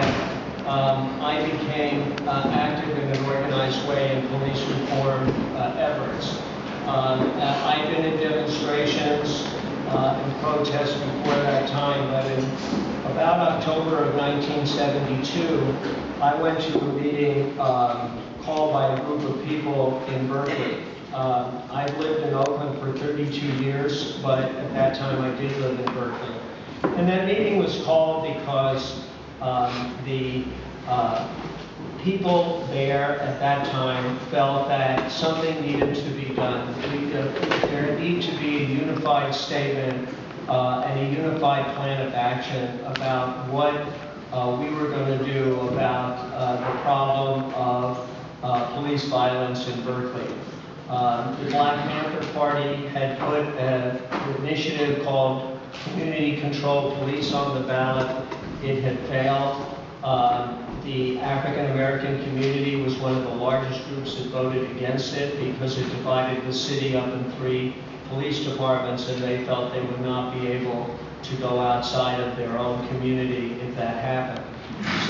that I became active in an organized way in police reform efforts. I've been in demonstrations and protests before that time, but in about October of 1972, I went to a meeting called by a group of people in Berkeley. I've lived in Oakland for 32 years, but at that time I did live in Berkeley. And that meeting was called because the people there at that time felt that something needed to be done. There needed to be a unified statement and a unified plan of action about what we were going to do about the problem of police violence in Berkeley. The Black Panther Party had put an initiative called Community Controlled Police on the ballot. It had failed. The African American community was one of the largest groups that voted against it because it divided the city up in 3 police departments, and they felt they would not be able to go outside of their own community if that happened.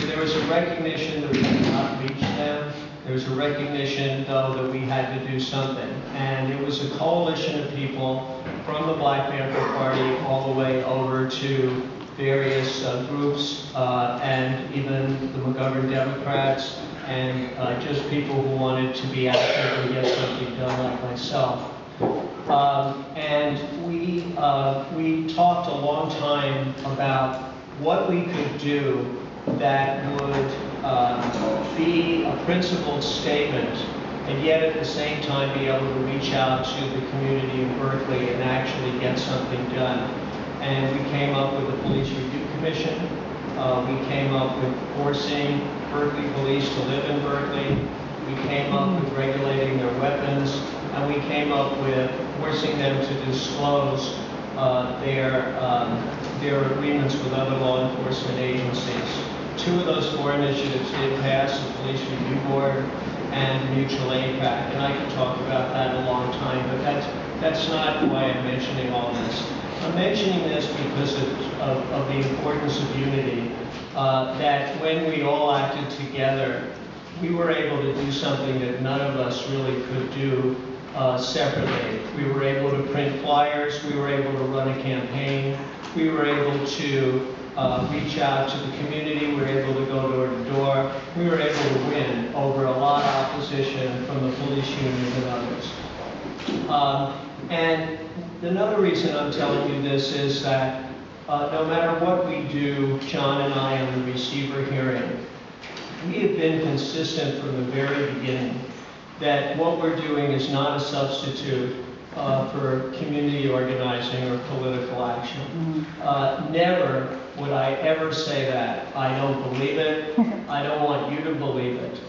So there was a recognition that we could not reach them. There was a recognition, though, that we had to do something. And it was a coalition of people from the Black Panther Party all the way over to various groups and even the McGovern Democrats and just people who wanted to be active and get something done, like myself. And we talked a long time about what we could do that would be a principled statement and yet at the same time be able to reach out to the community in Berkeley and actually get something done. And we came up with a police review commission. We came up with forcing Berkeley police to live in Berkeley. We came up with regulating their weapons. And we came up with forcing them to disclose their agreements with other law enforcement agencies. 2 of those 4 initiatives did pass, the Police Review Board and the Mutual Aid Pact. And I could talk about that a long time, but that's not why I'm mentioning all this. I'm mentioning this because of the importance of unity, that when we all acted together, we were able to do something that none of us really could do separately. We were able to print flyers, we were able to run a campaign, we were able to reach out to the community, we were able to go door to door, we were able to win over a lot of opposition from the police union and others. And another reason I'm telling you this is that no matter what we do, John and I, on the receiver hearing, we have been consistent from the very beginning that what we're doing is not a substitute for community organizing or political action. Never would I ever say that. I don't believe it. I don't want you to believe it.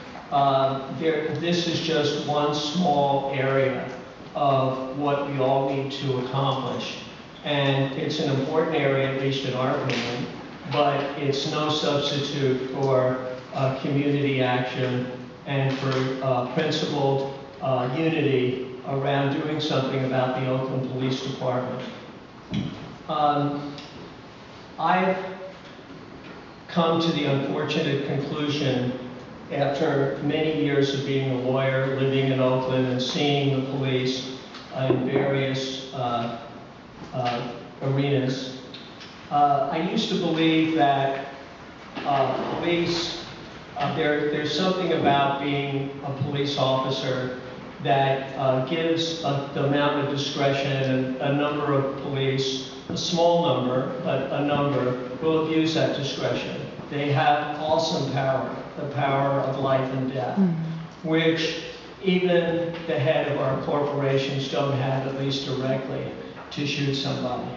This is just one small area of what we all need to accomplish. And it's an important area, at least in our opinion, but it's no substitute for community action and for principled unity around doing something about the Oakland Police Department. I've come to the unfortunate conclusion after many years of being a lawyer, living in Oakland and seeing the police in various arenas. I used to believe that police, there's something about being a police officer that gives the amount of discretion, and a number of police, a small number, but a number, will abuse that discretion. They have awesome power, the power of life and death, which even the head of our corporations don't have, at least directly, to shoot somebody.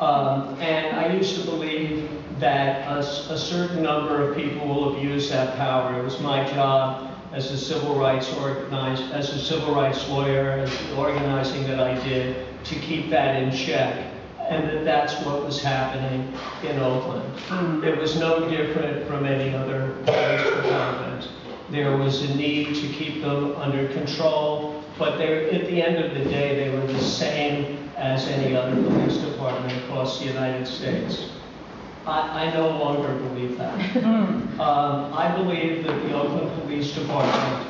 And I used to believe that a certain number of people will abuse that power. It was my job as a civil rights lawyer, as the organizing that I did, to keep that in check. And that's what was happening in Oakland. It was no different from any other police department. There was a need to keep them under control, but at the end of the day, they were the same as any other police department across the United States. I no longer believe that. I believe that the Oakland Police Department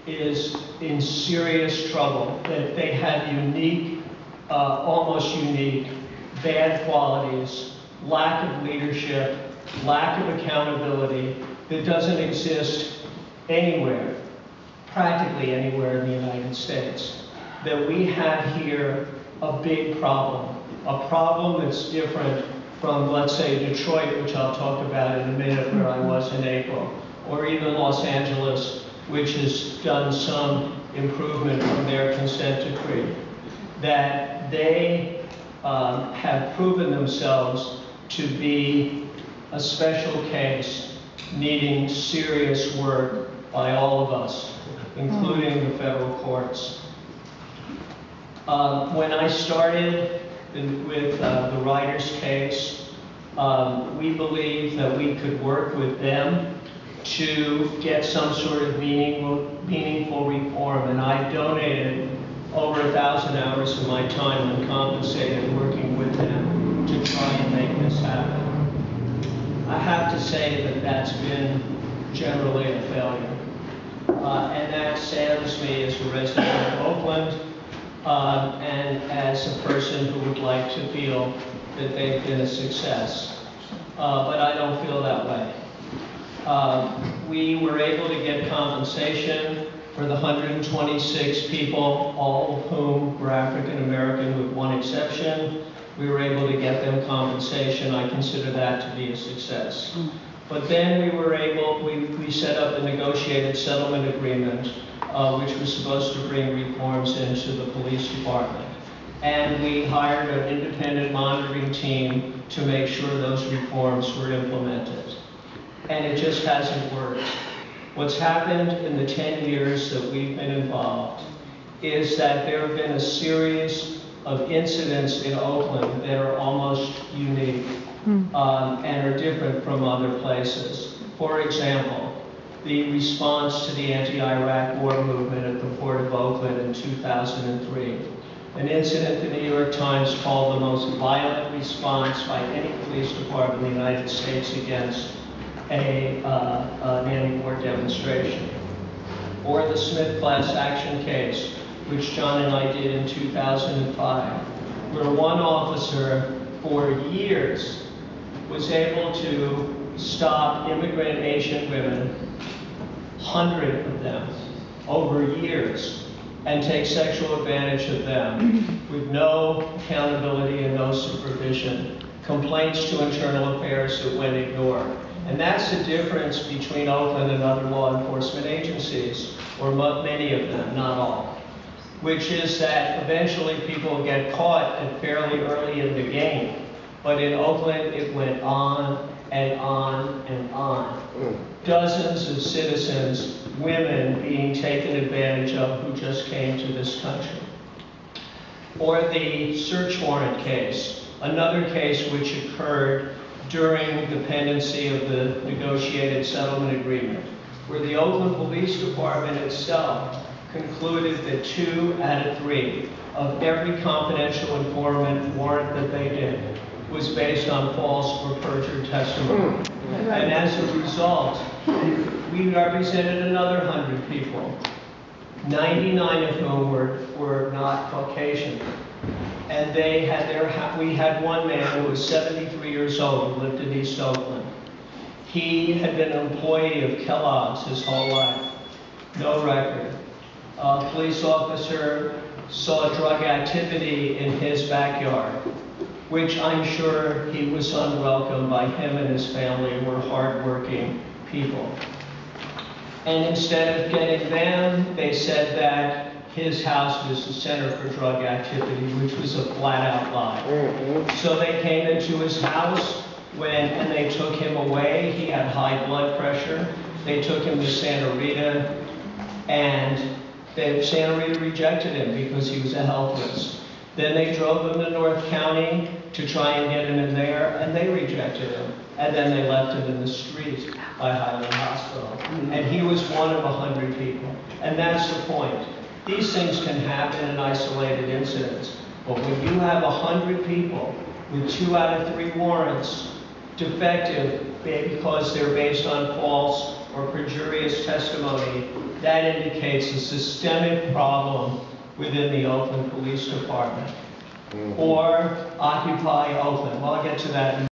is in serious trouble, that they have unique, almost unique, bad qualities, lack of leadership, lack of accountability that doesn't exist anywhere, practically anywhere in the United States. That we have here a big problem, a problem that's different from, let's say, Detroit, which I'll talk about in a minute, where I was in April, or even Los Angeles, which has done some improvement from their consent decree. That they have proven themselves to be a special case needing serious work by all of us, including the federal courts. When I started with the Riders case, we believed that we could work with them to get some sort of meaningful reform, and I donated over 1,000 hours of my time uncompensated working with them to try and make this happen. I have to say that that's been generally a failure. And that saddens me as a resident of Oakland and as a person who would like to feel that they've been a success. But I don't feel that way. We were able to get compensation for the 126 people, all of whom were African American with one exception. We were able to get them compensation. I consider that to be a success. But then we set up a negotiated settlement agreement, which was supposed to bring reforms into the police department. And we hired an independent monitoring team to make sure those reforms were implemented. And it just hasn't worked. What's happened in the 10 years that we've been involved is that there have been a series of incidents in Oakland that are almost unique and are different from other places. For example, the response to the anti-Iraq war movement at the Port of Oakland in 2003. An incident the New York Times called the most violent response by any police department in the United States against an anti-war demonstration. Or the Smith class action case, which John and I did in 2005, where one officer for years was able to stop immigrant Asian women, 100 of them, over years, and take sexual advantage of them with no accountability and no supervision. Complaints to internal affairs that went ignored. And that's the difference between Oakland and other law enforcement agencies, or many of them, not all, which is that eventually people get caught and fairly early in the game. But in Oakland, it went on and on and on. Dozens of citizens, women being taken advantage of who just came to this country. Or the search warrant case, another case which occurred during the pendency of the negotiated settlement agreement, where the Oakland Police Department itself concluded that 2 out of 3 of every confidential informant warrant that they did was based on false or perjured testimony. And as a result, we represented another 100 people, 99 of whom were not Caucasian. And we had one man who was 73 years old, who lived in East Oakland. He had been an employee of Kellogg's his whole life, no record. A police officer saw drug activity in his backyard, which I'm sure he was unwelcome by him and his family, who were hardworking people. And instead of getting them, they said that his house was the center for drug activity, which was a flat-out lie. So they came into his house and they took him away. He had high blood pressure. They took him to Santa Rita, and Santa Rita rejected him because he was a health risk. Then they drove him to North County to try and get him in there, and they rejected him. And then they left him in the street by Highland Hospital. And he was one of 100 people. And that's the point. These things can happen in isolated incidents. But when you have 100 people with 2 out of 3 warrants, defective because they're based on false or perjurious testimony, that indicates a systemic problem within the Oakland Police Department. Or Occupy Oakland. Well, I'll get to that in